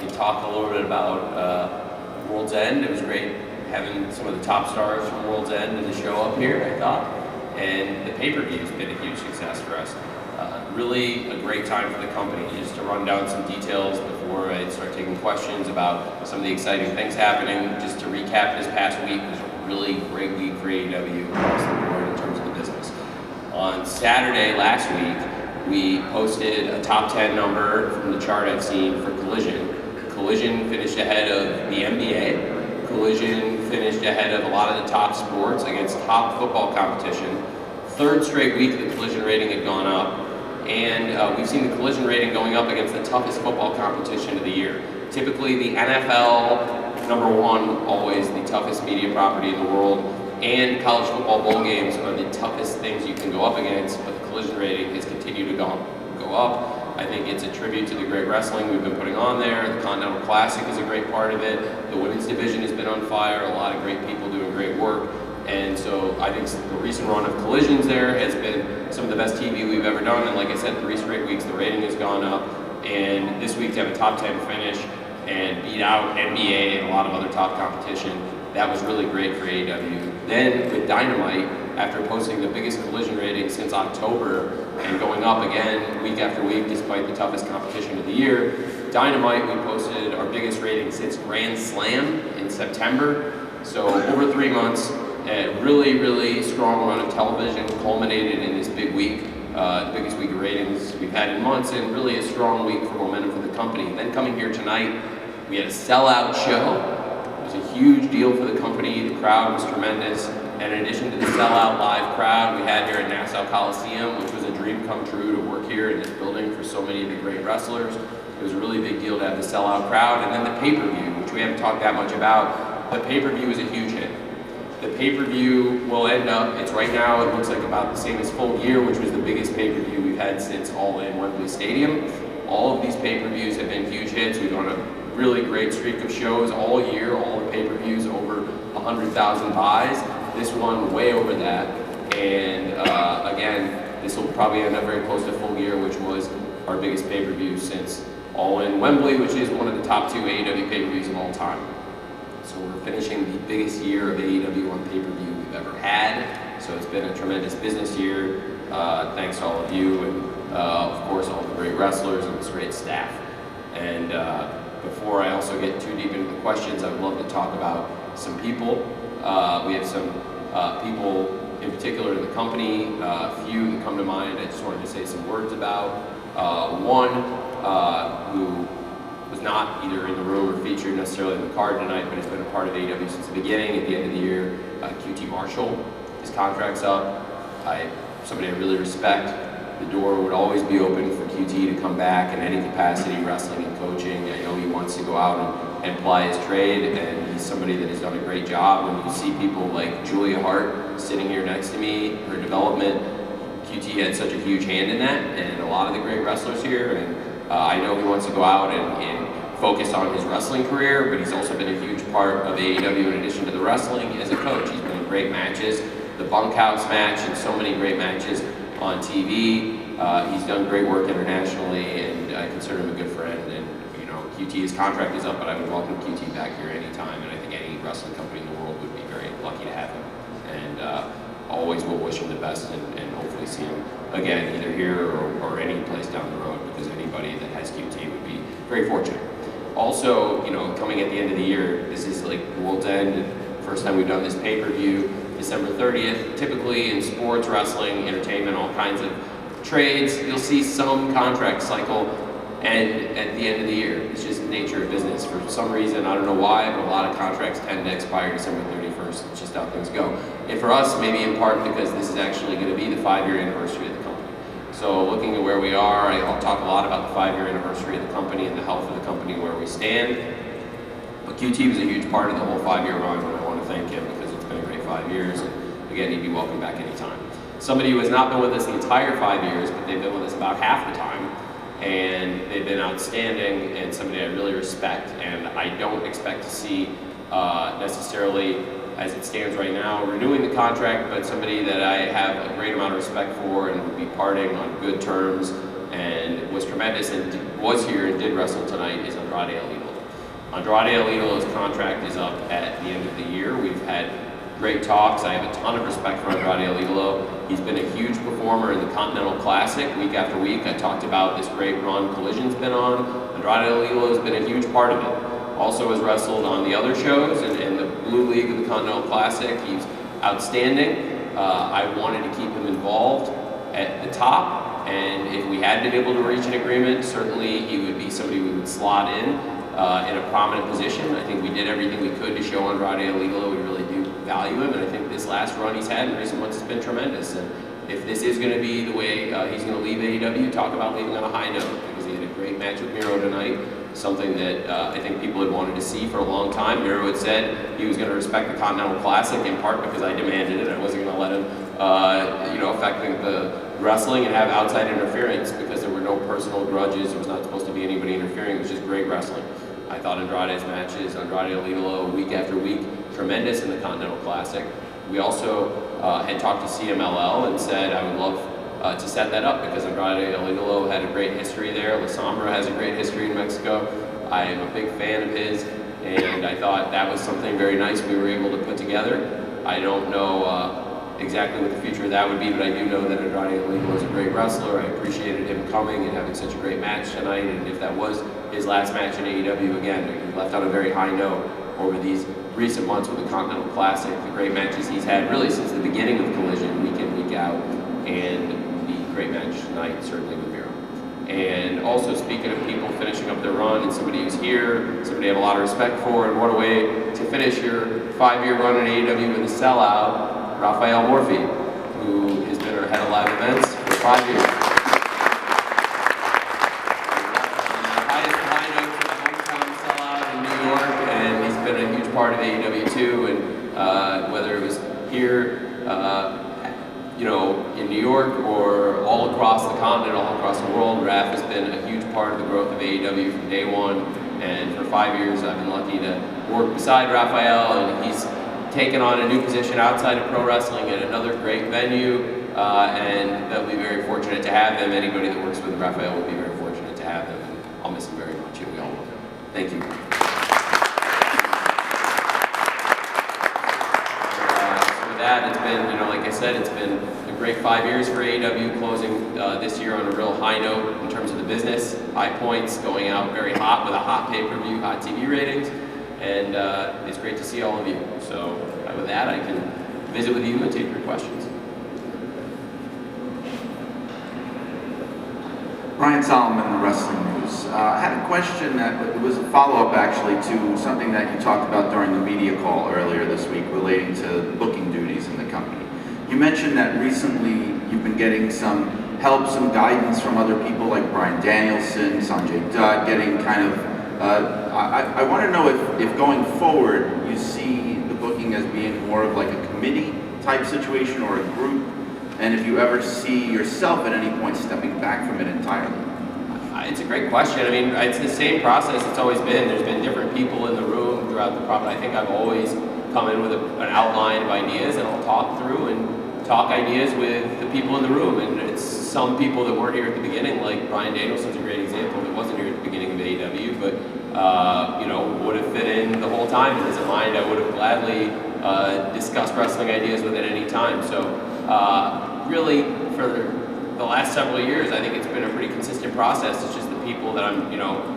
We talked a little bit about World's End. It was great having some of the top stars from World's End in the show up here, I thought. And the pay-per-view has been a huge success for us. Really a great time for the company. Just to run down some details before I start taking questions about some of the exciting things happening. Just to recap, this past week was a really great week for AEW across the board in terms of the business. On Saturday last week, we posted a top 10 number from the chart I've seen for Collision. Collision finished ahead of the NBA. Collision finished ahead of a lot of the top sports against top football competition. Third straight week the Collision rating had gone up, and we've seen the Collision rating going up against the toughest football competition of the year. Typically the NFL, number one, always the toughest media property in the world, and college football bowl games are the toughest things you can go up against, but the Collision rating has continued to go up. I think it's a tribute to the great wrestling we've been putting on there. The Continental Classic is a great part of it. The women's division has been on fire. A lot of great people doing great work. And so I think the recent run of Collisions there has been some of the best TV we've ever done. And like I said, 3 straight weeks the rating has gone up. And this week to have a top 10 finish and beat out NBA and a lot of other top competition, that was really great for AEW. Then with Dynamite, after posting the biggest Collision rating since October and going up again week after week despite the toughest competition of the year, Dynamite, we posted our biggest rating since Grand Slam in September. So over 3 months, a really, really strong run of television culminated in this big week, the biggest week of ratings we've had in months, and really a strong week for momentum for the company. Then coming here tonight, we had a sellout show. It was a huge deal for the company. The crowd was tremendous. And in addition to the sellout live crowd we had here at Nassau Coliseum, which was a dream come true to work here in this building for so many of the great wrestlers, it was a really big deal to have the sellout crowd. And then the pay-per-view, which we haven't talked that much about. The pay-per-view is a huge hit. The pay-per-view will end up, it's right now, it looks like about the same as Full Gear, which was the biggest pay-per-view we've had since All In Wembley Stadium. All of these pay-per-views have been huge hits. We've done a really great streak of shows all year, all the pay-per-views over 100,000 buys. This one way over that, and again, this will probably end up very close to Full Gear, which was our biggest pay-per-view since All In Wembley, which is one of the top 2 AEW pay-per-views of all time. So we're finishing the biggest year of AEW on pay-per-view we've ever had. So it's been a tremendous business year. Thanks to all of you, and of course all the great wrestlers and this great staff. And before I also get too deep into the questions, I'd love to talk about some people. We have some people in particular in the company, a few that come to mind I just wanted to say some words about. One who was not either in the room or featured necessarily in the card tonight, but has been a part of AEW since the beginning. At the end of the year, QT Marshall, his contract's up. Somebody I really respect. The door would always be open for QT to come back in any capacity, wrestling and coaching. I know he wants to go out and ply his trade, and he's somebody that has done a great job. When you see people like Julia Hart sitting here next to me, her development, QT had such a huge hand in that, and a lot of the great wrestlers here. And I know he wants to go out and focus on his wrestling career, but he's also been a huge part of AEW in addition to the wrestling as a coach. He's been in great matches, the bunkhouse match, and so many great matches on TV. He's done great work internationally, and I consider him a good friend. And you know, QT's contract is up, but I would welcome QT back here anytime, and I think any wrestling company in the world would be very lucky to have him. And always will wish him the best, and hopefully see him again, either here or any place down the road, because anybody that has QT would be very fortunate. Also, you know, coming at the end of the year, this is like World's End, first time we've done this pay-per-view, December 30th. Typically in sports, wrestling, entertainment, all kinds of trades, you'll see some contract cycle end at the end of the year. It's just the nature of business. For some reason, I don't know why, but a lot of contracts tend to expire December 31st. It's just how things go. And for us, maybe in part because this is actually going to be the 5-year anniversary of the company. So looking at where we are, I'll talk a lot about the 5-year anniversary of the company and the health of the company and where we stand. But QT was a huge part of the whole 5-year run, and I want to thank him because it's been a great 5 years. And again, he'd be welcome back anytime. Somebody who has not been with us the entire 5 years, but they've been with us about half the time, and they've been outstanding, and somebody I really respect, and I don't expect to see necessarily, as it stands right now, renewing the contract, but somebody that I have a great amount of respect for and will be parting on good terms, and was tremendous and was here and did wrestle tonight, is Andrade El Idolo. Andrade El Idolo's contract is up at the end of the year. We've had great talks. I have a ton of respect for Andrade El Idolo. He's been a huge performer in the Continental Classic week after week. I talked about this great run Collision's been on. Andrade El Idolo has been a huge part of it. Also has wrestled on the other shows and in the Blue League of the Continental Classic. He's outstanding. I wanted to keep him involved at the top, and if we had been able to reach an agreement, certainly he would be somebody we would slot in a prominent position. I think we did everything we could to show Andrade El Idolo we really do value him, and I think this last run he's had in recent months has been tremendous. And if this is going to be the way he's going to leave AEW, talk about leaving on a high note, because he had a great match with Miro tonight, something that I think people had wanted to see for a long time. Miro had said he was going to respect the Continental Classic, in part because I demanded it. I wasn't going to let him affecting the wrestling and have outside interference, because there were no personal grudges. There was not supposed to be anybody interfering. It was just great wrestling. I thought Andrade's matches, Andrade El Idolo, week after week, tremendous in the Continental Classic. We also had talked to CMLL and said I would love to set that up, because Andrade El Idolo had a great history there. La Sombra has a great history in Mexico. I am a big fan of his, and I thought that was something very nice we were able to put together. I don't know exactly what the future of that would be, but I do know that Andrade El Idolo is a great wrestler. I appreciated him coming and having such a great match tonight, and if that was his last match in AEW, again, he left on a very high note over these recent months with the Continental Classic, the great matches he's had really since the beginning of Collision, week in, week out, and the great match tonight, certainly with Miro. And also, speaking of people finishing up their run, and somebody who's here, somebody I have a lot of respect for, and what a way to finish your 5-year run in AEW with a sellout, Rafael Morphy, who has been our head of live events for 5 years. Part of AEW too, and whether it was here, in New York or all across the continent, all across the world, Raph has been a huge part of the growth of AEW from day one. And for 5 years, I've been lucky to work beside Rafael, and he's taken on a new position outside of pro wrestling at another great venue, and they'll be very fortunate to have him. Anybody that works with Rafael will be very fortunate to have him, and I'll miss him very much, and we all will. Thank you. It's been, like I said, it's been a great 5 years for AEW, closing this year on a real high note in terms of the business, high points, going out very hot with a hot pay-per-view, hot TV ratings, and it's great to see all of you. So with that, I can visit with you and take your questions. Brian Solomon, the Wrestling News. I had a question that was a follow-up actually to something that you talked about during the media call earlier this week relating to booking duties in the company. You mentioned that recently you've been getting some help, some guidance from other people like Bryan Danielson, Sanjay Dutt, getting kind of, I want to know if going forward you see the booking as being more of like a committee type situation or a group, and if you ever see yourself at any point stepping back from it entirely. It's a great question. I mean, it's the same process it's always been. There's been different people in the room throughout the process. I think I've always come in with an outline of ideas, and I'll talk through and talk ideas with the people in the room. And it's some people that weren't here at the beginning, like Bryan Danielson's a great example, that wasn't here at the beginning of AEW, but would have fit in the whole time in his mind. I would have gladly discussed wrestling ideas with at any time. So really, for the last several years, I think it's been a pretty consistent process. It's just the people that I'm,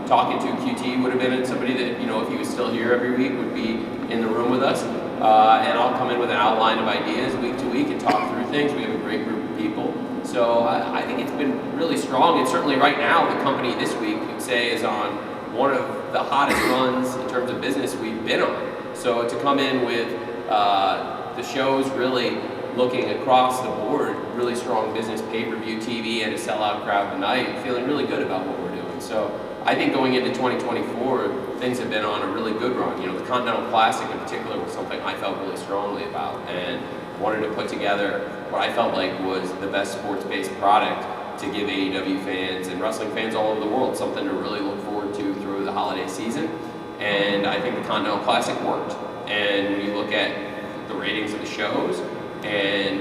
talking to. QT would have been somebody that, if he was still here every week, would be in the room with us. And I'll come in with an outline of ideas week to week and talk through things. We have a great group of people. So I think it's been really strong. And certainly right now, the company this week, would say, is on one of the hottest runs in terms of business we've been on. So to come in with the shows really looking across the board, really strong business, pay-per-view, TV, and a sellout crowd tonight, feeling really good about what we're doing. So I think going into 2024, things have been on a really good run. The Continental Classic in particular was something I felt really strongly about, and wanted to put together what I felt like was the best sports-based product to give AEW fans and wrestling fans all over the world something to really look forward to through the holiday season. And I think the Continental Classic worked. And when you look at the ratings of the shows and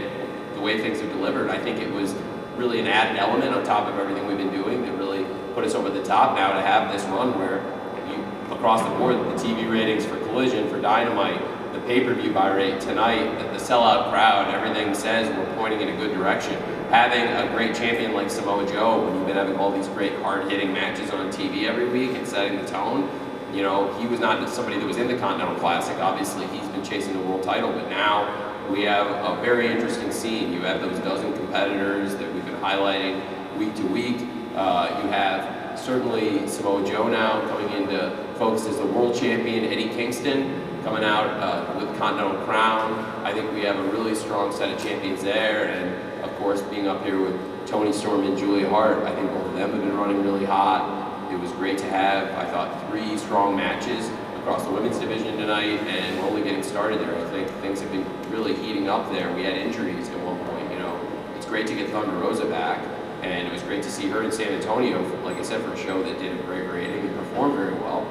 the way things have delivered, I think it was really an added element on top of everything we've been doing that really put us over the top now to have this run where you look across the board, the TV ratings for Collision, for Dynamite, the pay-per-view buy rate tonight, the sellout crowd, everything says we're pointing in a good direction. Having a great champion like Samoa Joe, when you've been having all these great hard-hitting matches on TV every week and setting the tone, you know, he was not somebody that was in the Continental Classic. Obviously, he's been chasing the world title, but now we have a very interesting scene. You have those dozen competitors that we've been highlighting week to week. You have certainly Samoa Joe now coming into focus as the world champion, Eddie Kingston coming out with the Continental Crown. I think we have a really strong set of champions there, and of course being up here with Toni Storm and Julia Hart, I think both of them have been running really hot. It was great to have, I thought, 3 strong matches across the women's division tonight, and we're only getting started there. I think things have been really heating up there. We had injuries at one point, you know. It's great to get Thunder Rosa back, and it was great to see her in San Antonio, like I said, for a show that did a great rating and performed very well.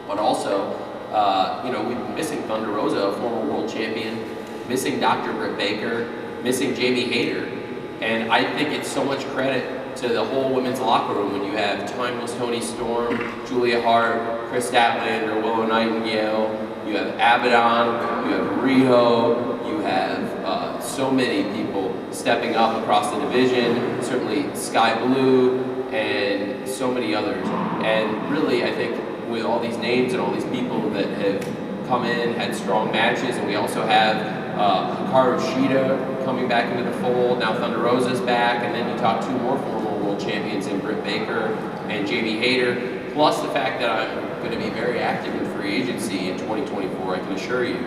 But also, you know, we've been missing Thunder Rosa, a former world champion, missing Dr. Britt Baker, missing Jamie Hayter, and I think it's so much credit to the whole women's locker room when you have timeless Toni Storm, Julia Hart, Chris Statlander, Willow Nightingale, you have Abaddon, you have Riho, you have so many people stepping up across the division, certainly Sky Blue, and so many others. And really, I think with all these names and all these people that have come in, had strong matches, and we also have Hikaru Shida coming back into the fold. Now Thunder Rosa's back, and then you talk 2 more former world champions in Britt Baker and Jamie Hayter, plus the fact that I'm going to be very active in free agency in 2024. I can assure you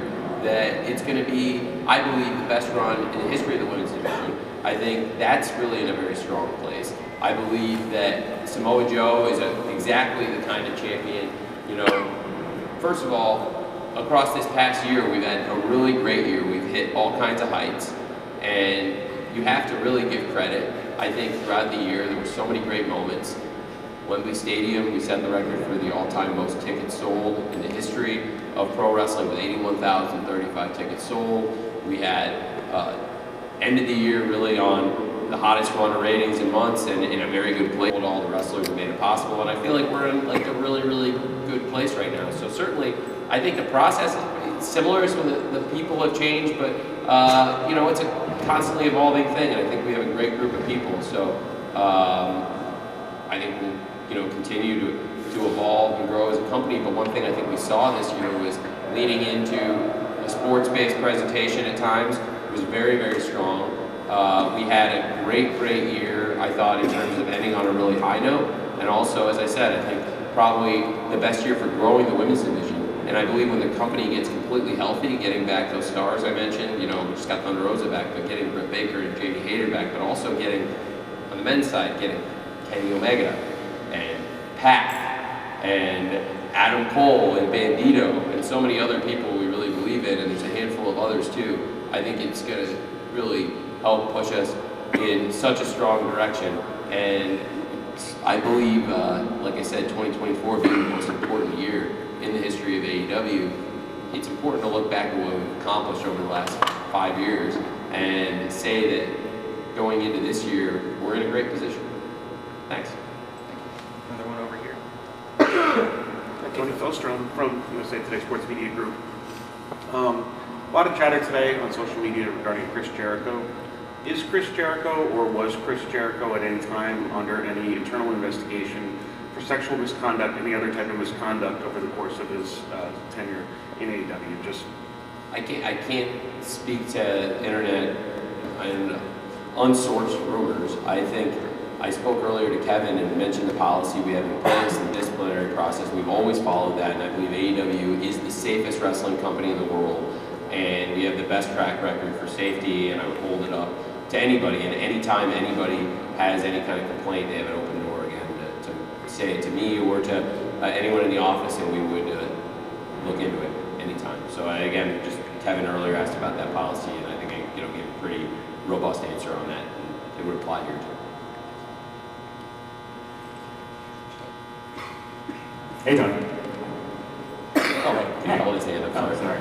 that it's going to be, I believe, the best run in the history of the women's division. I think that's really in a very strong place. I believe that Samoa Joe is exactly the kind of champion, you know, first of all, across this past year, we've had a really great year. We've hit all kinds of heights, and you have to really give credit. I think throughout the year, there were so many great moments. Wembley Stadium, we set the record for the all-time most tickets sold in the history of pro wrestling with 81,035 tickets sold. We had ended the year really on the hottest run of ratings in months and in a very good place. All the wrestlers have made it possible, and I feel like we're in like a really, really good place right now. So certainly, I think the process is similar, so the people have changed, but you know, it's a constantly evolving thing, and I think we have a great group of people. So I think we'll, you know, continue to evolve and grow as a company. But one thing I think we saw this year was leaning into a sports-based presentation at times. It was very, very strong. We had a great year, I thought, in terms of ending on a really high note, and also, as I said, I think probably the best year for growing the women's division. And I believe when the company gets completely healthy, getting back those stars I mentioned, you know, we just got Thunder Rosa back, but getting Britt Baker and Jamie Hayter back, but also getting, on the men's side, getting Kenny Omega and Pac and Adam Cole and Bandito and so many other people we really believe in, and there's a handful of others too. I think it's going to really help push us in such a strong direction. And I believe, like I said, 2024 being the most important year in the history of AEW, it's important to look back at what we've accomplished over the last 5 years and say that going into this year, we're in a great position. Thanks. Another one over here. Tony Felstrom from USA Today Sports Media Group. A lot of chatter today on social media regarding Chris Jericho. Is Chris Jericho, or was Chris Jericho at any time under any internal investigation for sexual misconduct, any other type of misconduct over the course of his tenure in AEW? Just I can't speak to internet and unsourced rumors. I think I spoke earlier to Kevin and mentioned the policy we have in place, the disciplinary process. We've always followed that, and I believe AEW is the safest wrestling company in the world, and we have the best track record for safety, and I would hold it up to anybody, and anytime anybody has any kind of complaint, they have an open door again to say it to me or to anyone in the office, and we would look into it anytime. So again, just Kevin earlier asked about that policy, and I think I gave a pretty robust answer on that, and it would apply here too. Hey, Tony. Oh, can you hold his hand? I'm sorry. Oh, sorry.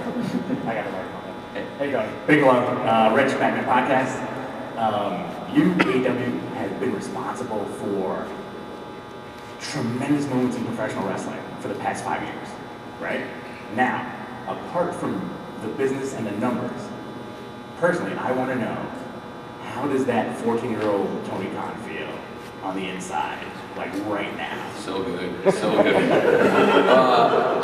I got the microphone. Hey, Tony. Big Love, Rich Magnet Podcast. You, AEW, have been responsible for tremendous moments in professional wrestling. for the past 5 years, right? Now, apart from the business and the numbers, personally, I want to know, how does that 14-year-old Tony Khan feel on the inside, like right now? So good, so good.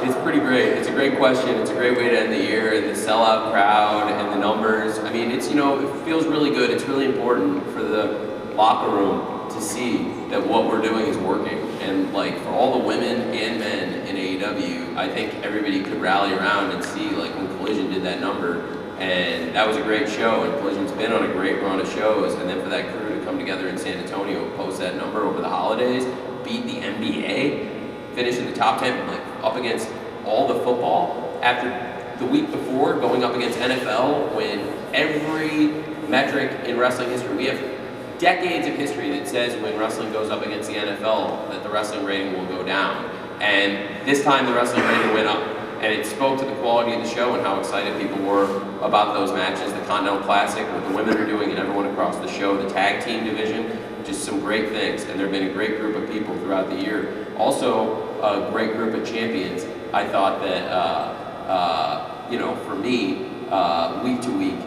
It's pretty great. It's a great question. It's a great way to end the year, and the sellout crowd and the numbers. I mean, it's, it feels really good. It's really important for the locker room to see that what we're doing is working. And like for all the women and men in AEW, I think everybody could rally around and see like when Collision did that number, and that was a great show, and Collision's been on a great run of shows, and then for that crew to come together in San Antonio, post that number over the holidays, beat the NBA, finish in the top 10, like up against all the football, after the week before going up against NFL, when every metric in wrestling history, we have decades of history that says when wrestling goes up against the NFL that the wrestling rating will go down. And this time the wrestling rating went up. And it spoke to the quality of the show and how excited people were about those matches. The Continental Classic, what the women are doing, and everyone across the show, the tag team division, just some great things. And there have been a great group of people throughout the year. Also, a great group of champions. I thought that, for me, week to week,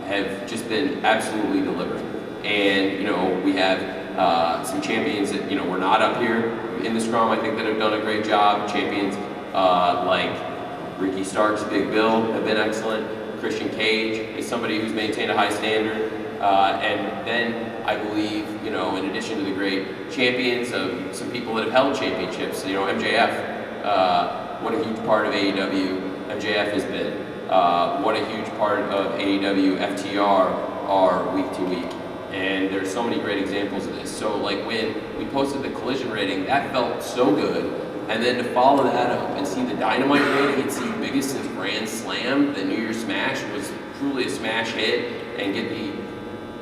have just been absolutely delivering. And, we have some champions that, were not up here in the Scrum, I think, that have done a great job. Champions like Ricky Starks, Big Bill have been excellent. Christian Cage is somebody who's maintained a high standard. And then I believe, in addition to the great champions, some people that have held championships, MJF, what a huge part of AEW MJF has been. What a huge part of AEW FTR are week to week. And there's so many great examples of this. So like when we posted the Collision rating, that felt so good. And then to follow that up and see the Dynamite rating and see Biggest since Grand Slam, the New Year's Smash was truly a smash hit, and get the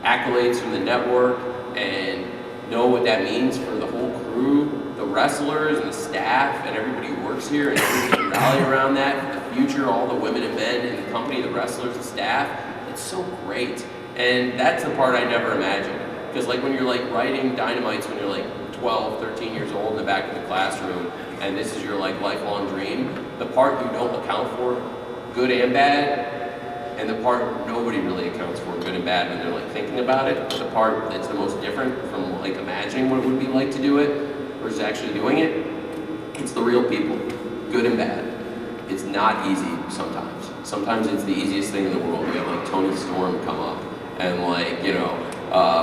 accolades from the network and know what that means for the whole crew, the wrestlers and the staff and everybody who works here, and everybody can rally around that for the future, all the women and men in the company, the wrestlers, the staff. It's so great. And that's the part I never imagined. Because like when you're like writing Dynamites when you're like 12, 13 years old in the back of the classroom, and this is your like lifelong dream, the part you don't account for, good and bad, and the part nobody really accounts for, good and bad, when they're like thinking about it, the part that's the most different from like imagining what it would be like to do it versus actually doing it, it's the real people, good and bad. It's not easy sometimes. Sometimes it's the easiest thing in the world. We have like Tony Storm come up, and like,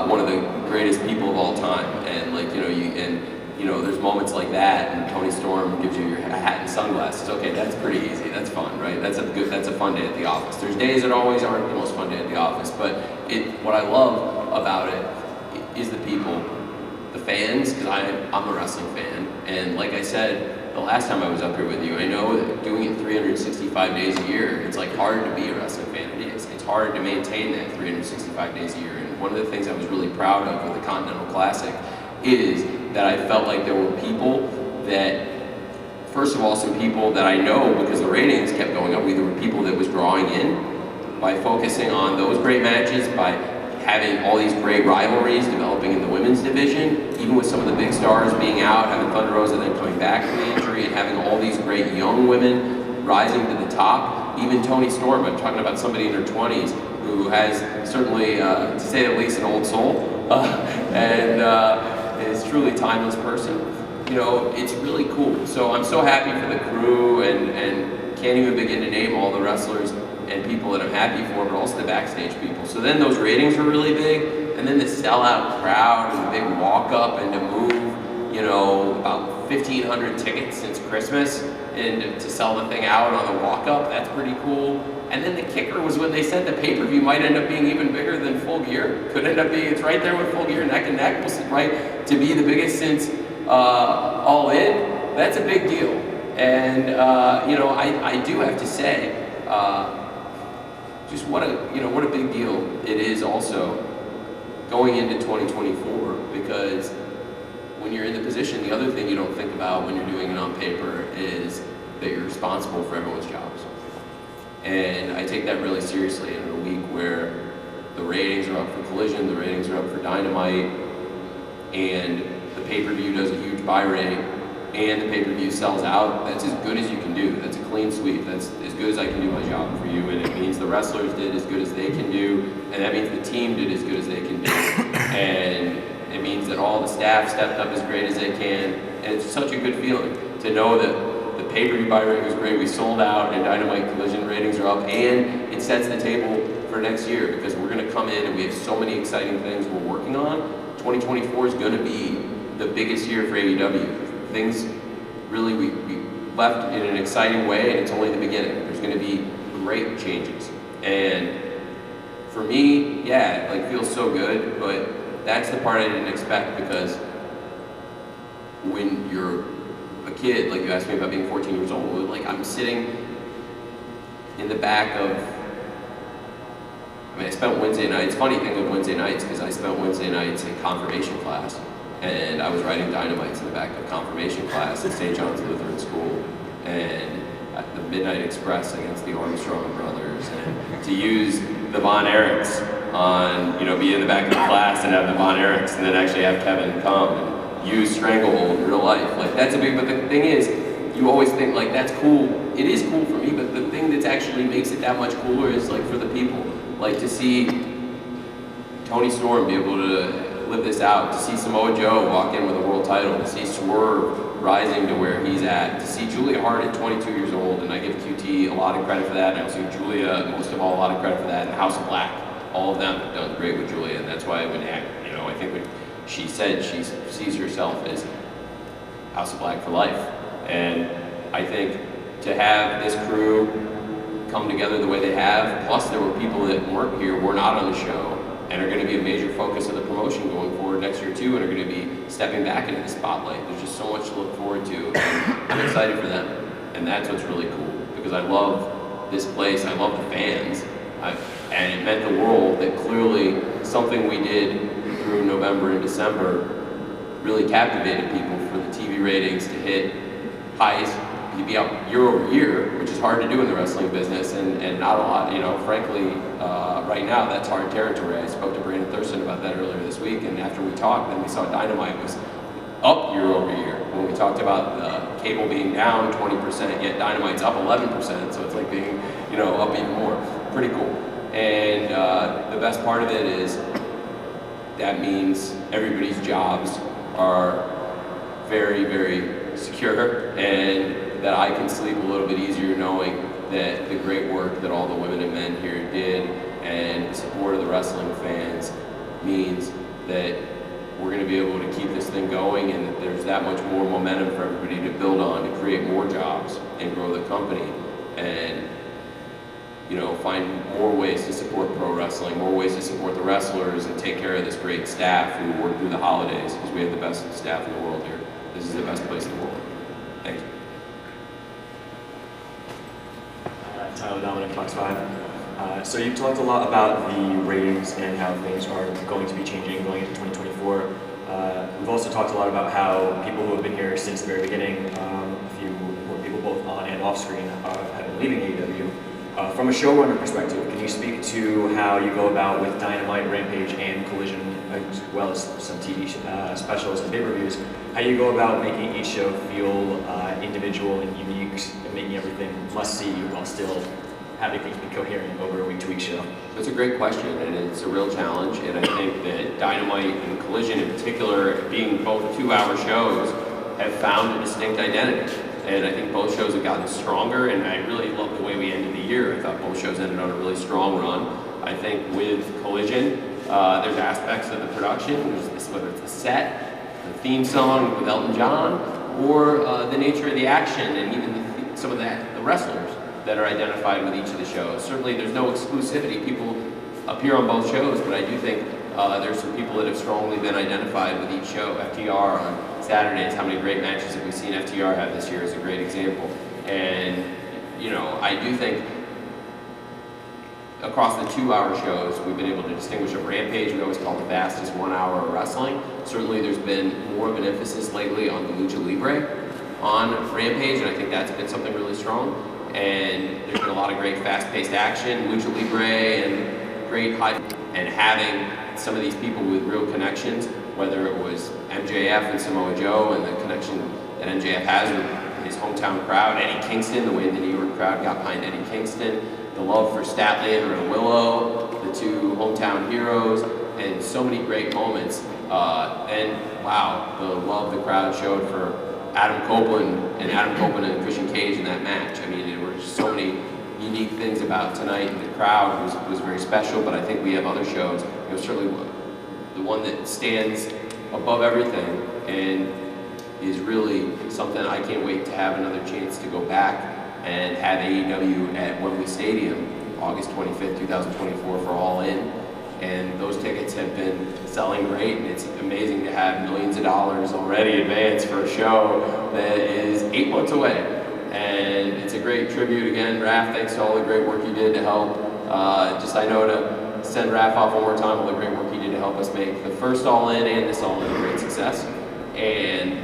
one of the greatest people of all time, and like, there's moments like that, and Tony Storm gives you your hat and sunglasses. Okay, that's pretty easy. That's fun, right? That's a fun day at the office. There's days that always aren't the most fun day at the office, but what I love about it is the people, the fans, because I'm a wrestling fan, and like I said the last time I was up here with you, I know that doing it 365 days a year, it's like hard to be a wrestling fan. It is. It's hard to maintain that 365 days a year. And one of the things I was really proud of with the Continental Classic is that I felt like there were people that, first of all, some people that I know because the ratings kept going up, there were people that was drawing in by focusing on those great matches, by having all these great rivalries developing in the women's division, even with some of the big stars being out, having Thunder Rosa then coming back from the injury, and having all these great young women rising to the top. Even Tony Storm, I'm talking about somebody in her 20s who has certainly, to say the least, an old soul, and is truly a timeless person. It's really cool. So I'm so happy for the crew, and can't even begin to name all the wrestlers and people that I'm happy for, but also the backstage people. So then those ratings were really big, and then the sellout crowd and the big walk up and to move, about 1,500 tickets since Christmas, and to sell the thing out on the walk up, that's pretty cool. And then the kicker was when they said the pay-per-view might end up being even bigger than Full Gear. Could end up being, it's right there with Full Gear, neck and neck, right? To be the biggest since All In, that's a big deal. And, I do have to say, just what a big deal it is also going into 2024, because when you're in the position, the other thing you don't think about when you're doing it on paper is that you're responsible for everyone's jobs. And I take that really seriously in a week where the ratings are up for Collision, the ratings are up for Dynamite, and the pay-per-view does a huge buy rate. and the pay-per-view sells out, that's as good as you can do. That's a clean sweep. That's as good as I can do my job for you, and it means the wrestlers did as good as they can do, and that means the team did as good as they can do, and it means that all the staff stepped up as great as they can, and it's such a good feeling to know that the pay-per-view buy rate was great, we sold out, and Dynamite Collision ratings are up, and it sets the table for next year, because we're going to come in and we have so many exciting things we're working on. 2024 is going to be the biggest year for AEW. Things really, we left in an exciting way, and it's only the beginning. There's going to be great changes, and for me, yeah, it feels so good, but that's the part I didn't expect, because when you're a kid, like you asked me about being 14 years old, I'm sitting in the back of, I spent Wednesday nights, funny thing of Wednesday nights, because I spent Wednesday nights in confirmation class, and I was writing dynamites in the back of confirmation class at St. John's Lutheran School, and at the Midnight Express against the Armstrong brothers, and to use the Von Erichs on, be in the back of the class and have the Von Erichs, and then actually have Kevin come and use Stranglehold in real life. That's a big, but the thing is, you always think, that's cool. It is cool for me, but the thing that actually makes it that much cooler is, for the people. To see Tony Storm be able to live this out, to see Samoa Joe walk in with a world title, to see Swerve rising to where he's at, to see Julia Hart at 22 years old, and I give QT a lot of credit for that, and I also give Julia, most of all, a lot of credit for that, and House of Black. All of them have done great with Julia, and that's why I think when she said she sees herself as House of Black for life, and I think to have this crew come together the way they have, plus there were people that weren't here, were not on the show, and are going to be a major focus of the promotion going forward next year too, and are going to be stepping back into the spotlight. There's just so much to look forward to, and I'm excited for them, and that's what's really cool, because I love this place, I love the fans, and it meant the world that clearly something we did through November and December really captivated people for the TV ratings to hit highs, to be up year over year, which is hard to do in the wrestling business, and not a lot, frankly, right now that's hard territory. I spoke to Brandon Thurston about that earlier this week, and after we talked, then we saw Dynamite was up year over year. When we talked about the cable being down 20%, yet Dynamite's up 11%, so it's being, up even more. Pretty cool. And the best part of it is that means everybody's jobs are very, very secure, and that I can sleep a little bit easier knowing that the great work that all the women and men here did and the support of the wrestling fans means that we're going to be able to keep this thing going, and that there's that much more momentum for everybody to build on, to create more jobs and grow the company, and find more ways to support pro wrestling, more ways to support the wrestlers, and take care of this great staff who work through the holidays, because we have the best staff in the world here. This is the best place in the world. Thank you. Tyler Dominic, Fox 5. So you've talked a lot about the ratings and how things are going to be changing going into 2024. We've also talked a lot about how people who have been here since the very beginning, a few more people both on and off screen, have been leaving AEW. From a showrunner perspective, can you speak to how you go about with Dynamite, Rampage, and Collision, as well as some TV specials and pay-per-views, how you go about making each show feel individual and unique, and making everything must-see while still having things be coherent over a week-to-week show? That's a great question, and it's a real challenge, and I think that Dynamite and Collision in particular, being both 2-hour shows, have found a distinct identity. And I think both shows have gotten stronger, and I really love the way we ended the year. I thought both shows ended on a really strong run. I think with Collision, there's aspects of the production, whether it's the set, the theme song with Elton John, or the nature of the action, and even some of the wrestlers that are identified with each of the shows. Certainly there's no exclusivity. People appear on both shows, but I do think there's some people that have strongly been identified with each show. FTR on Saturdays, how many great matches have we seen FTR have this year is a great example. And, I do think across the 2-hour shows, we've been able to distinguish a Rampage, we always call the fastest 1 hour of wrestling. Certainly there's been more of an emphasis lately on the Lucha Libre on Rampage, and I think that's been something really strong. And there's been a lot of great fast-paced action, Lucha Libre, and great hype, and having some of these people with real connections, whether it was MJF and Samoa Joe and the connection that that MJF has with his hometown crowd. Eddie Kingston, the way the New York crowd got behind Eddie Kingston, the love for Statlander and Willow, the two hometown heroes, and so many great moments. And wow, the love the crowd showed for Adam Copeland and Christian Cage in that match. I mean, there were so many unique things about tonight, and the crowd was very special, but I think we have other shows. It was certainly the one that stands above everything and is really something I can't wait to have another chance to go back and have AEW at Wembley Stadium, August 25th, 2024 for All In. And those tickets have been selling great, and it's amazing to have millions of dollars already advanced for a show that is 8 months away. And it's a great tribute again, Raph, thanks to all the great work you did to help. I know to send Raph off one more time, all the great work you did to help us make the first All In and this All In a great success. And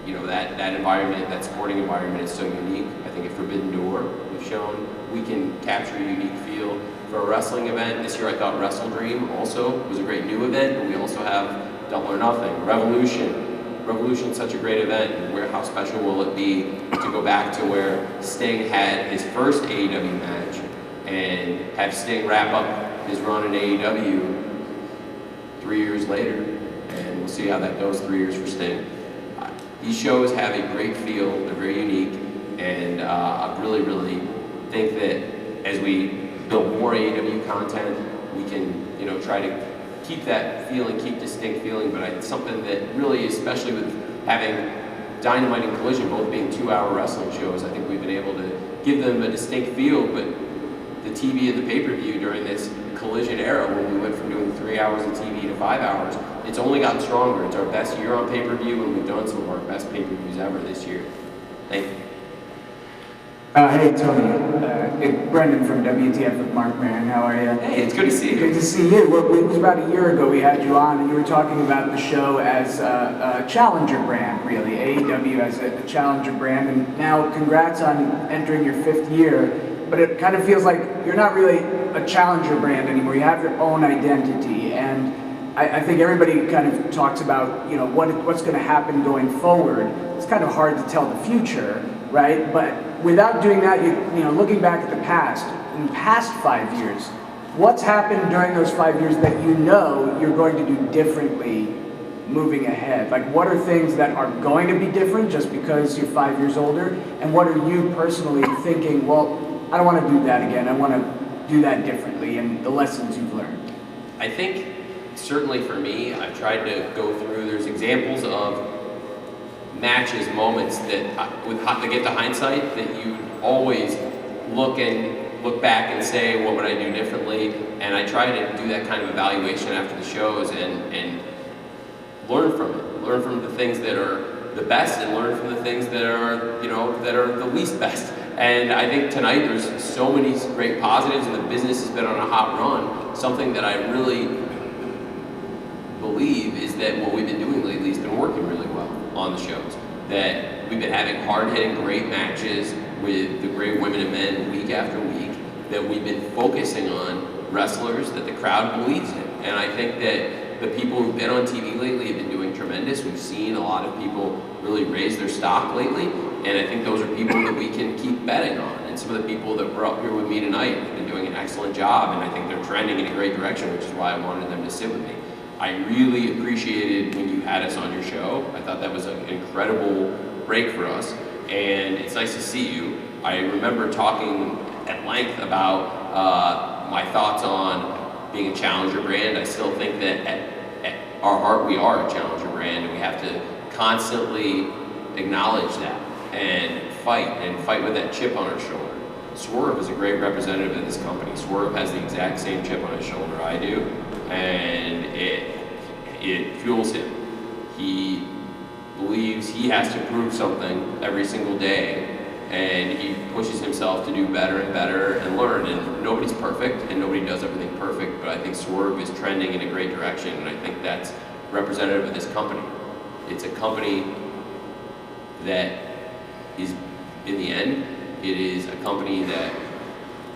you know, that environment, that sporting environment is so unique. I think at Forbidden Door, we've shown we can capture a unique feel for a wrestling event. This year I thought Wrestle Dream also was a great new event, but we also have Double or Nothing, Revolution's such a great event, and how special will it be to go back to where Sting had his first AEW match and have Sting wrap up his run in AEW 3 years later, and we'll see how that goes. 3 years for Sting. These shows have a great feel, they're very unique, and I really, really think that as we build more AEW content, we can, try to keep that feeling, keep distinct feeling, but it's something that really, especially with having Dynamite and Collision both being 2-hour wrestling shows, I think we've been able to give them a distinct feel, but the TV and the pay-per-view during this Collision era, when we went from doing 3 hours of TV to 5 hours, it's only gotten stronger. It's our best year on pay-per-view, and we've done some of our best pay-per-views ever this year. Thank you. Hey, Tony. It's Brendan from WTF with Mark Maron. How are you? Hey, it's good to see you. Good to see you. Well, it was about a year ago we had you on, and you were talking about the show as a challenger brand, really. AEW as a challenger brand, and now congrats on entering your 5th year. But it kind of feels like you're not really a challenger brand anymore. You have your own identity, and I think everybody kind of talks about, what's going to happen going forward. It's kind of hard to tell the future, right? But without doing that, looking back at the past, in the past 5 years, what's happened during those 5 years that you're going to do differently moving ahead? Like, what are things that are going to be different just because you're 5 years older? And what are you personally thinking, well, I don't want to do that again. I want to do that differently, and the lessons you've learned? I think, certainly for me, I've tried to go through, there's examples of matches, moments that get to hindsight, that you always look back and say, what would I do differently? And I try to do that kind of evaluation after the shows and learn from it. Learn from the things that are the best and learn from the things that are, that are the least best. And I think tonight there's so many great positives, and the business has been on a hot run. Something that I really believe is that what we've been doing lately has been working really well on the shows. That we've been having hard-hitting, great matches with the great women and men week after week. That we've been focusing on wrestlers that the crowd believes in. And I think that the people who've been on TV lately have been doing tremendous. We've seen a lot of people really raise their stock lately. And I think those are people that we can keep betting on. And some of the people that were up here with me tonight have been doing an excellent job. And I think they're trending in a great direction, which is why I wanted them to sit with me. I really appreciated when you had us on your show. I thought that was an incredible break for us, and it's nice to see you. I remember talking at length about my thoughts on being a challenger brand. I still think that at our heart we are a challenger brand, and we have to constantly acknowledge that and fight with that chip on our shoulder. Swerve is a great representative of this company. Swerve has the exact same chip on his shoulder I do, and it fuels him. He believes he has to prove something every single day, and he pushes himself to do better and better and learn. And nobody's perfect, and nobody does everything perfect, but I think Swerve is trending in a great direction, and I think that's representative of this company. It's a company that is, in the end, it is a company that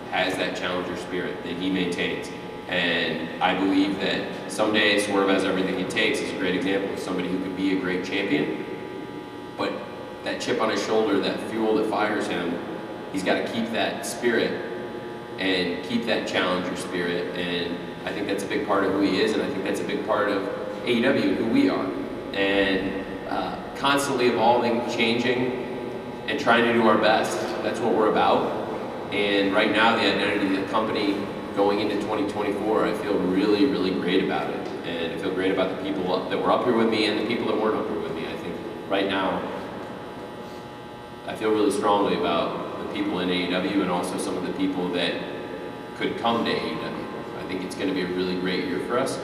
has that challenger spirit that he maintains. And I believe that someday Swerve has everything it takes. Is a great example of somebody who could be a great champion, but that chip on his shoulder, that fuel that fires him. He's got to keep that spirit and keep that challenger spirit, and I think that's a big part of who he is, and I think that's a big part of AEW and who we are. And constantly evolving, changing, and trying to do our best. That's what we're about. And right now, the identity of the company going into 2024, I feel really, really great about it. And I feel great about the people that were up here with me and the people that weren't up here with me. I think right now, I feel really strongly about the people in AEW and also some of the people that could come to AEW. I think it's going to be a really great year for us.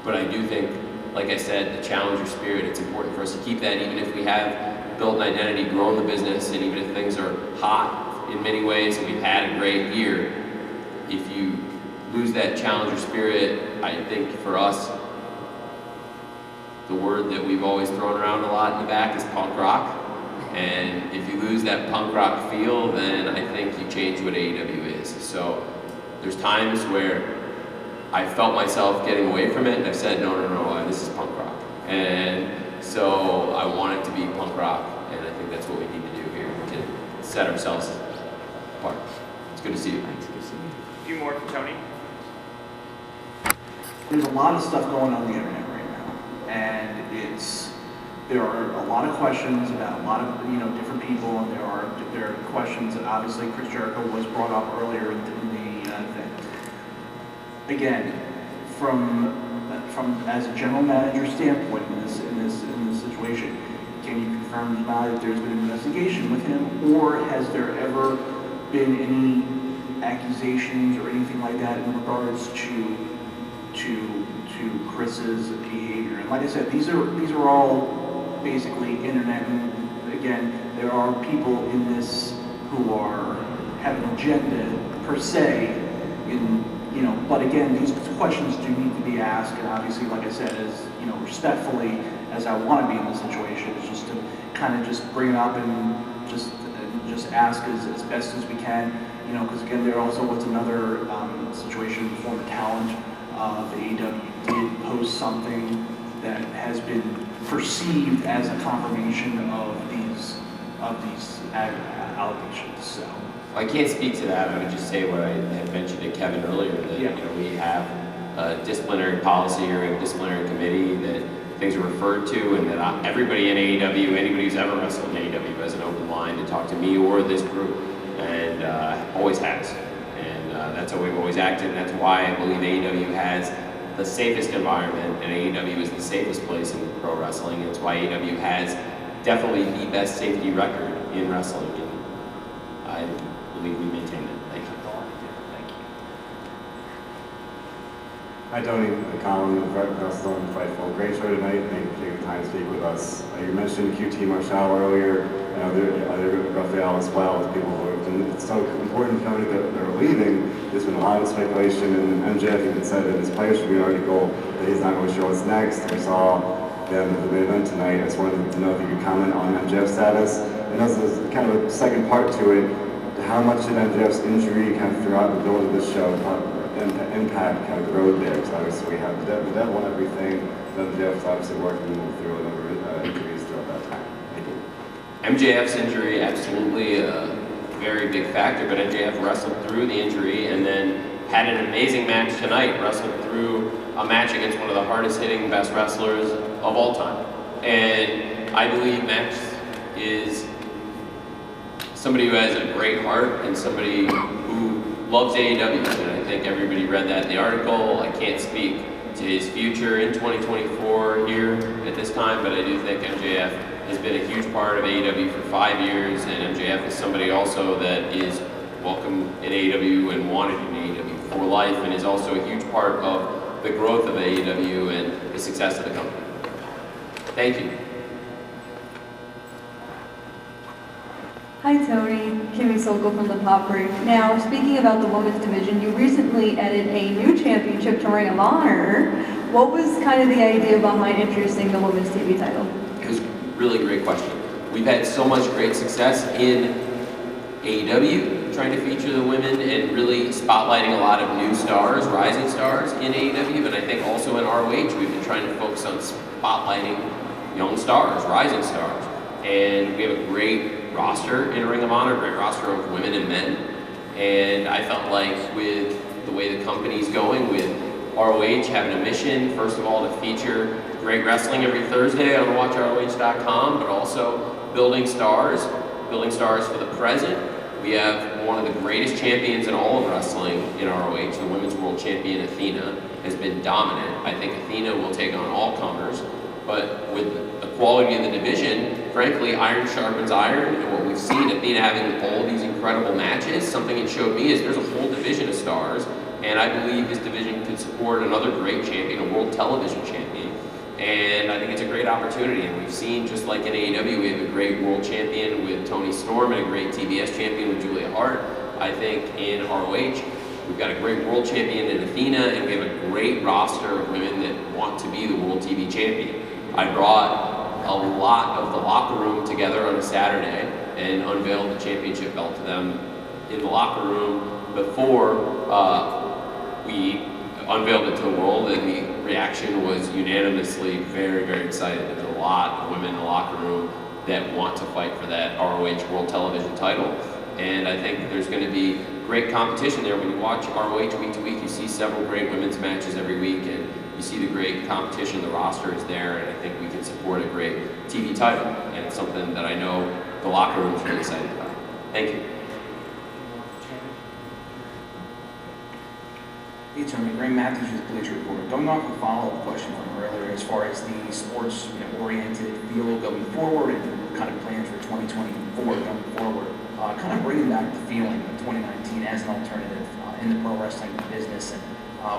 But I do think, like I said, the challenger spirit, it's important for us to keep that even if we have built an identity, grown the business, and even if things are hot in many ways and we've had a great year, if you lose that challenger spirit, I think for us, the word that we've always thrown around a lot in the back is punk rock. And if you lose that punk rock feel, then I think you change what AEW is. So there's times where I felt myself getting away from it, and I've said, no, this is punk rock. And so I want it to be punk rock, and I think that's what we need to do here to set ourselves apart. It's good to see you. Thanks. Good to see you. A few more from Tony. There's a lot of stuff going on the internet right now, and there are a lot of questions about a lot of different people, and there are questions that obviously Chris Jericho was brought up earlier in the thing. Again, from as a general manager standpoint in this situation, can you confirm or not if there's been an investigation with him, or has there ever been any accusations or anything like that in regards to Chris's behavior? And like I said, these are all basically internet, and again, there are people in this who have an agenda per se but again, these questions do need to be asked, and obviously, like I said, as respectfully as I want to be in this situation, is just to kind of just bring it up and just ask as best as we can, because again, there also was another situation, former talent of AEW did post something that has been perceived as a confirmation of these allegations. So. I can't speak to that. I would just say what I had mentioned to Kevin earlier, that we have a disciplinary policy or a disciplinary committee that things are referred to, and that everybody in AEW, anybody who's ever wrestled in AEW, has an open line to talk to me or this group, and always has. And that's how we've always acted, and that's why I believe AEW has the safest environment, and AEW is the safest place in pro wrestling, and it's why AEW has definitely the best safety record in wrestling. And I believe we maintain it. Thank you. Thank you. Hi Tony, Colin, Russell, and Fightful. Great show tonight. Thank you for taking the time to speak with us. You mentioned QT Marshall earlier, and other Raphael as well, as people who have been, it's so important, Tony, that they're leaving. There's been a lot of speculation, and MJF even said that his players should be an article that he's not going to show us next. We saw them at the main event tonight. I just wanted to know if you could comment on MJF's status. And as a kind of a second part to it, how much did MJF's injury kind of throughout the build of this show impact kind of the road there? Because obviously we have the devil and everything. MJF's obviously working through a number of injuries throughout that time. Thank you. MJF's injury, absolutely a very big factor, but MJF wrestled through the injury and then had an amazing match tonight, wrestled through a match against one of the hardest hitting, best wrestlers of all time. And I believe Max is somebody who has a great heart and somebody who loves AEW, and I think everybody read that in the article. I can't speak to his future in 2024 here at this time, but I do think MJF has been a huge part of AEW for 5 years, and MJF is somebody also that is welcome in AEW and wanted in AEW for life, and is also a huge part of the growth of AEW and the success of the company. Thank you. Hi Tony, Kimmy Sokol from the Pop Group. Now, speaking about the women's division, you recently added a new championship to Ring of Honor. What was kind of the idea behind introducing the women's TV title? It was a really great question. We've had so much great success in AEW, trying to feature the women and really spotlighting a lot of new stars, rising stars in AEW, but I think also in ROH, we've been trying to focus on spotlighting young stars, rising stars. and we have a great roster in Ring of Honor, a great roster of women and men. And I felt like with the way the company's going, with ROH having a mission, first of all, to feature great wrestling every Thursday on WatchROH.com, but also building stars for the present. We have one of the greatest champions in all of wrestling in ROH. The Women's World Champion Athena has been dominant. I think Athena will take on all comers, but with the quality of the division, frankly, iron sharpens iron, and what we've seen, Athena having all these incredible matches, something it showed me is there's a whole division of stars, and I believe this division could support another great champion, a world television champion, and I think it's a great opportunity. And we've seen, just like in AEW, we have a great world champion with Toni Storm and a great TBS champion with Julia Hart. I think in ROH, we've got a great world champion in Athena, and we have a great roster of women that want to be the world TV champion. I brought a lot of the locker room together on a Saturday and unveiled the championship belt to them in the locker room before we unveiled it to the world, and the reaction was unanimously very, very excited. There's a lot of women in the locker room that want to fight for that ROH World Television title, and I think there's going to be great competition there. When you watch ROH week to week, you see several great women's matches every week, and you see the great competition. The roster is there, and I think we can support a great TV title, and it's something that I know the locker room is really excited about. Thank you. Hey Tony, Graham Matthews with Bleacher Report. Going off a follow-up question from earlier, as far as the sports-oriented feel going forward and kind of plans for 2024 going forward, kind of bringing back the feeling of 2019 as an alternative in the pro wrestling business, and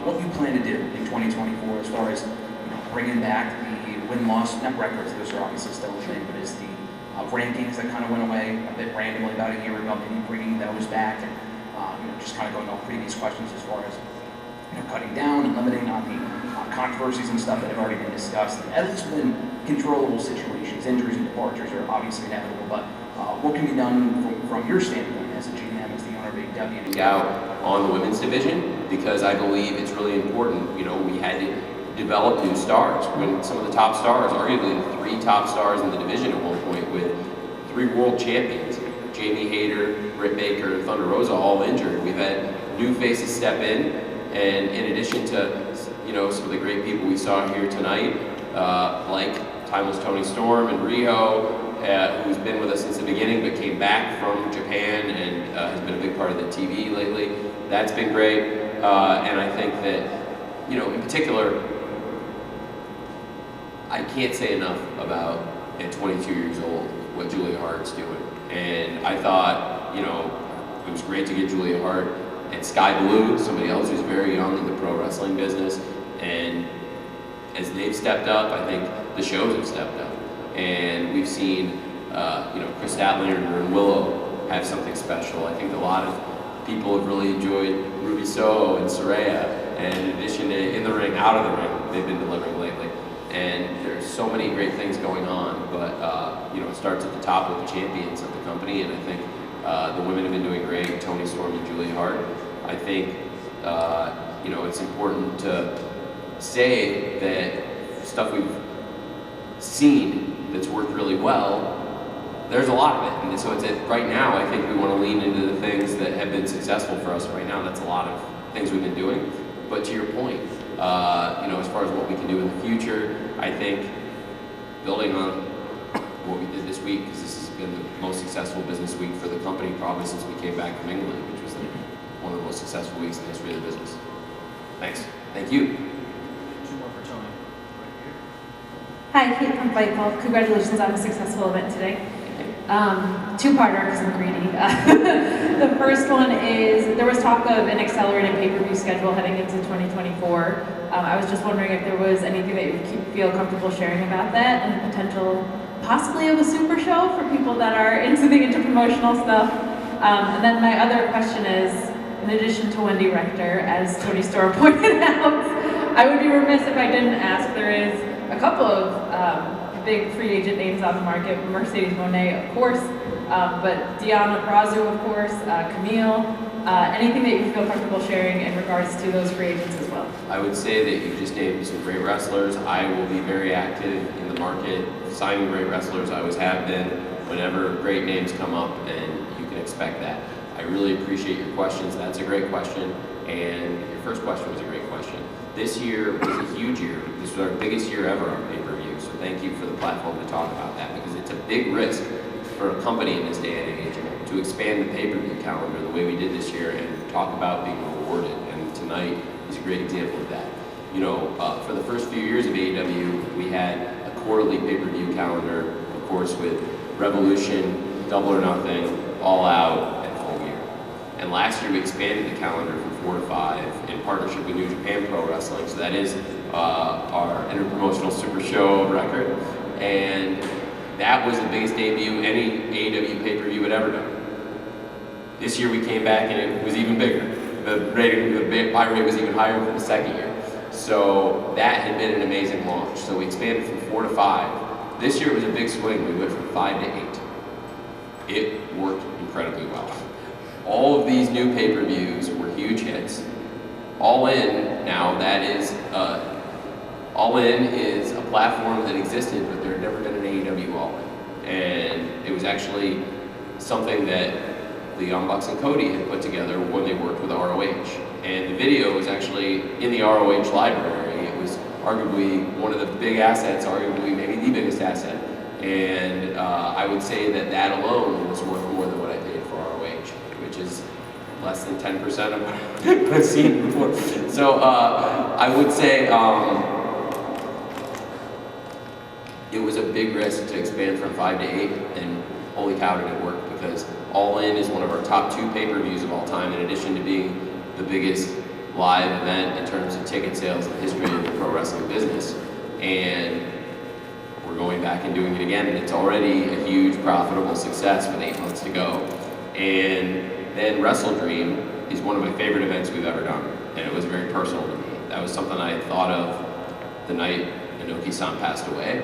what you plan to do in 2024 as far as bringing back the win-loss, not records, those are obviously still a thing, but is the rankings that kind of went away a bit randomly about a year ago, maybe bringing those back, and just kind of going off previous questions as far as cutting down and limiting on the controversies and stuff that have already been discussed, and at least within controllable situations. Injuries and departures are obviously inevitable, but what can be done from your standpoint as a GM, as the owner of AEW? Out on the women's division, because I believe it's really important. We had to develop new stars. When some of the top stars, arguably the 3 top stars in the division at one point, with 3 world champions, Jamie Hayter, Britt Baker, and Thunder Rosa, all injured. We've had new faces step in. And in addition to, some of the great people we saw here tonight, like timeless Toni Storm and Riho, who's been with us since the beginning but came back from Japan and has been a big part of the TV lately. That's been great. And I think that, in particular, I can't say enough about, at 22 years old, what Julia Hart's doing. And I thought, it was great to get Julia Hart and Sky Blue, somebody else who's very young in the pro wrestling business, and as they've stepped up, I think the shows have stepped up, and we've seen, Chris Statlander and Willow have something special. I think a lot of people have really enjoyed Ruby Soho and Saraya, and in addition to in the ring, out of the ring, they've been delivering lately, and there's so many great things going on, but it starts at the top with the champions of the company, and I think the women have been doing great, Toni Storm and Julia Hart. I think, it's important to say that stuff we've seen that's worked really well, there's a lot of it. And so right now, I think we want to lean into the things that have been successful for us right now. That's a lot of things we've been doing. But to your point, as far as what we can do in the future, I think building on what we did this week, because this has been the most successful business week for the company probably since we came back from England, which was one of the most successful weeks in the history of the business. Thanks. Thank you. 2 more for Tony. Hi, Kate from Fightful. Congratulations on a successful event today. 2-parter because I'm greedy. The first one is, there was talk of an accelerated pay-per-view schedule heading into 2024. I was just wondering if there was anything that you feel comfortable sharing about that, and the potential possibly of a super show for people that are into the interpromotional stuff. And then my other question is, in addition to Wendy Rector, as Toni Storm pointed out, I would be remiss if I didn't ask. There is a couple of big free agent names on the market, Mercedes Moné, of course, but Deonna Purrazzo, of course, Camille. Anything that you feel comfortable sharing in regards to those free agents as well? I would say that you just named some great wrestlers. I will be very active in the market, signing great wrestlers. I always have been whenever great names come up, and you can expect that. I really appreciate your questions. That's a great question, and your first question was a great question. This year was a huge year. This was our biggest year ever on pay-per-view, so thank you for the platform to talk about that, because it's a big risk for a company in this day and age to expand the pay-per-view calendar the way we did this year and talk about being rewarded, and tonight is a great example of that. You know, for the first few years of AEW, we had a quarterly pay-per-view calendar, of course, with Revolution, Double or Nothing, All Out, and Full Gear. And last year we expanded the calendar from 4 to 5 in partnership with New Japan Pro Wrestling, so that is our interpromotional super show record. And that was the biggest debut any AEW pay-per-view had ever done. This year we came back and it was even bigger. The buy rate was even higher than the second year. So that had been an amazing launch. So we expanded from 4 to 5. This year it was a big swing. We went from 5 to 8. It worked incredibly well. All of these new pay-per-views were huge hits. All In now, that is, All In is a platform that existed, but there had never been an AEW All In. And it was actually something that the Young Bucks and Cody had put together when they worked with ROH. And the video was actually in the ROH library. It was arguably one of the big assets, arguably maybe the biggest asset. And I would say that that alone was worth more than what I paid for ROH, which is less than 10% of what I've seen before. So I would say it was a big risk to expand from 5 to 8, and holy cow did it work, because All In is one of our top 2 pay-per-views of all time, in addition to being the biggest live event in terms of ticket sales in the history of the pro wrestling business. And we're going back and doing it again, and it's already a huge profitable success with 8 months to go. And then Wrestle Dream is one of my favorite events we've ever done, and it was very personal to me. That was something I had thought of the night Inoki-san passed away,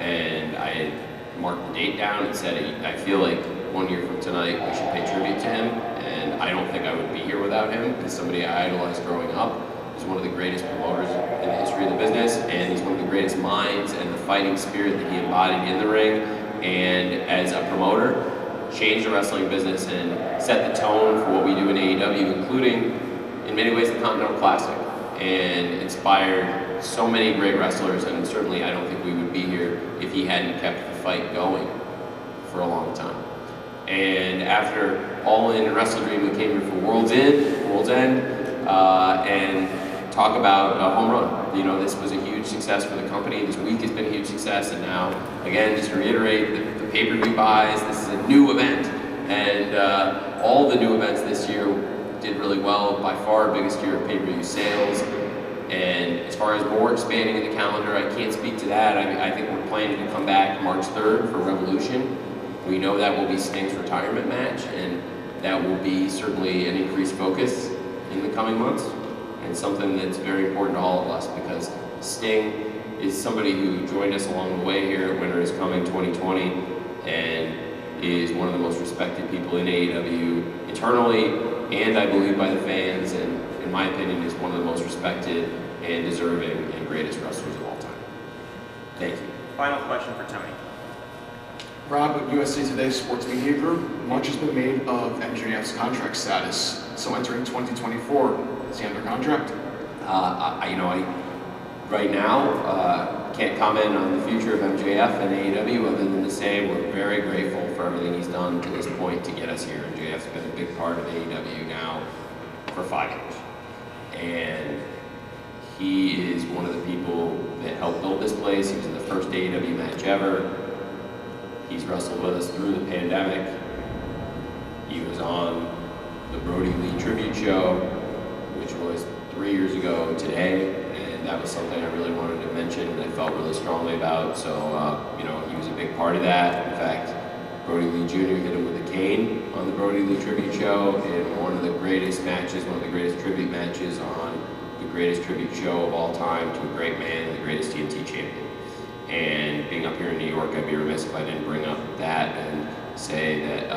and I had marked the date down and said, I feel like 1 year from tonight we should pay tribute to him, and I don't think I would be here without him. He's somebody I idolized growing up. He's one of the greatest promoters in the history of the business, and he's one of the greatest minds, and the fighting spirit that he embodied in the ring, and as a promoter, changed the wrestling business and set the tone for what we do in AEW, including, in many ways, the Continental Classic, and inspired so many great wrestlers, and certainly I don't think we would be here if he hadn't kept the fight going for a long time. And after All In and Wrestle Dream, we came here for World's End, and talk about a home run. You know, this was a huge success for the company. This week has been a huge success, and now, again, just to reiterate, the pay-per-view buys, this is a new event, and all the new events this year did really well. By far, biggest year of pay-per-view sales. And as far as more expanding in the calendar, I can't speak to that. I think we're planning to come back March 3rd for Revolution. We know that will be Sting's retirement match, and that will be certainly an increased focus in the coming months, and something that's very important to all of us, because Sting is somebody who joined us along the way here at Winter is Coming 2020, and is one of the most respected people in AEW internally, and I believe by the fans, and in my opinion is one of the most respected and deserving and greatest wrestlers of all time. Thank you. Final question for Tony. Rob, with USA Today Sports Media Group, much has been made of MJF's contract status. So entering 2024, is he under contract? Right now, can't comment on the future of MJF and AEW other than to say we're very grateful for everything he's done to this point to get us here. MJF's been a big part of AEW now for 5 years. And he is one of the people that helped build this place. He was in the first AEW match ever. He's wrestled with us through the pandemic. He was on the Brody Lee tribute show, which was 3 years ago today, and that was something I really wanted to mention and I felt really strongly about. So, he was a big part of that. In fact, Brody Lee Jr. hit him with a cane on the Brody Lee tribute show in one of the greatest matches, one of the greatest tribute matches on the greatest tribute show of all time to a great man and the greatest TNT champion. And being up here in New York, I'd be remiss if I didn't bring up that and say that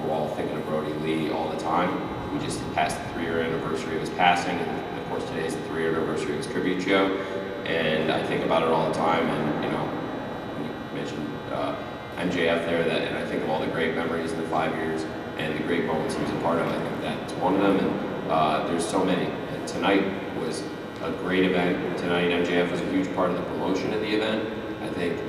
we're all thinking of Brody Lee all the time. We just passed the 3-year anniversary of his passing, and of course today is the 3-year anniversary of his tribute show. And I think about it all the time, and you know, when you mentioned MJF there, and I think of all the great memories in the 5 years and the great moments he was a part of. I think that's one of them, and there's so many. And tonight was a great event. Tonight, MJF was a huge part of the promotion of the event. I think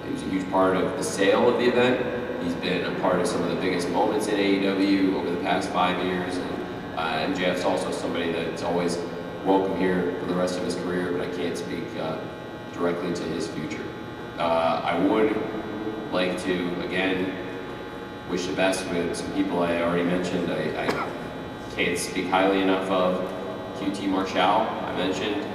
he was a huge part of the sale of the event. He's been a part of some of the biggest moments in AEW over the past 5 years, and MJF's also somebody that's always welcome here for the rest of his career, but I can't speak directly to his future. I would like to, again, wish the best with some people I already mentioned. I can't speak highly enough of QT Marshall, I mentioned.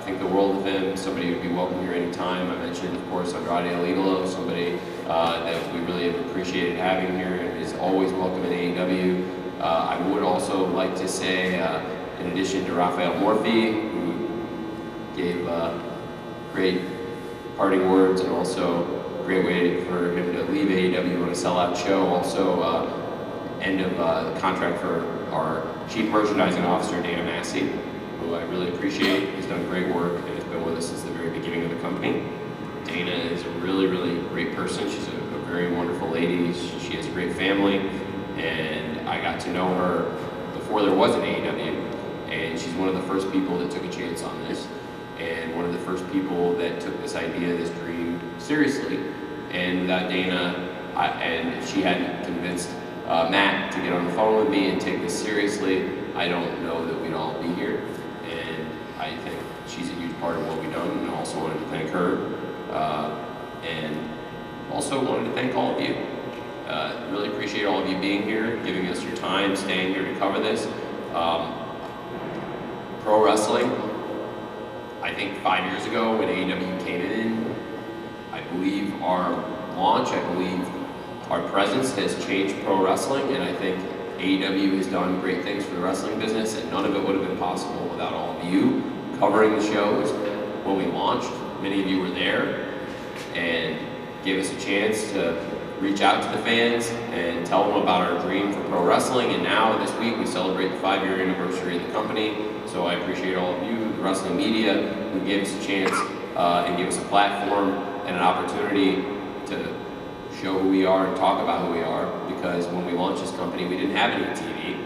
Think the world of him, somebody who would be welcome here anytime. I mentioned, of course, Andrade El Idolo, somebody that we really have appreciated having here and is always welcome in AEW. I would also like to say, in addition to Rafael Morphy, who gave great parting words and also a great way for him to leave AEW on a sellout show, also end of contract for our Chief Merchandising Officer, Dana Massey, who I really appreciate. He's done great work and has been with us since the very beginning of the company. Dana is a really, really great person. She's a very wonderful lady. She has a great family, and I got to know her before there was an AEW, and she's one of the first people that took a chance on this, and one of the first people that took this idea, this dream, seriously. And without Dana, and if she hadn't convinced Matt to get on the phone with me and take this seriously, I don't know that we'd all be here. And I think she's a huge part of what we've done, and I also wanted to thank her. And also wanted to thank all of you. Really appreciate all of you being here, giving us your time, staying here to cover this. Pro wrestling, I think 5 years ago when AEW came in, I believe our launch, I believe our presence has changed pro wrestling, and I think AEW has done great things for the wrestling business, and none of it would have been possible without all of you covering the shows. When we launched, many of you were there and gave us a chance to reach out to the fans and tell them about our dream for pro wrestling. And now this week we celebrate the 5-year anniversary of the company. So I appreciate all of you, the wrestling media, who gave us a chance and gave us a platform and an opportunity to show who we are and talk about who we are. Because when we launched this company, we didn't have any TV.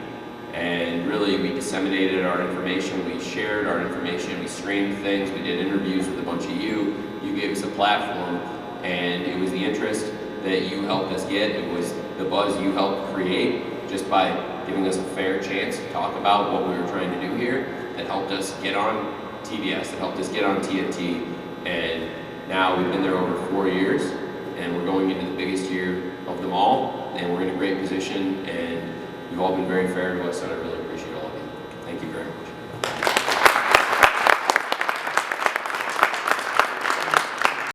And really, we disseminated our information, we shared our information, we streamed things, we did interviews with a bunch of you. You gave us a platform, and it was the interest that you helped us get. It was the buzz you helped create just by giving us a fair chance to talk about what we were trying to do here that helped us get on TBS, that helped us get on TNT. And now we've been there over 4 years, and we're going into the biggest year of them all, and we're in a great position, and you've all been very fair to us, and I really appreciate all of you. Thank you very much.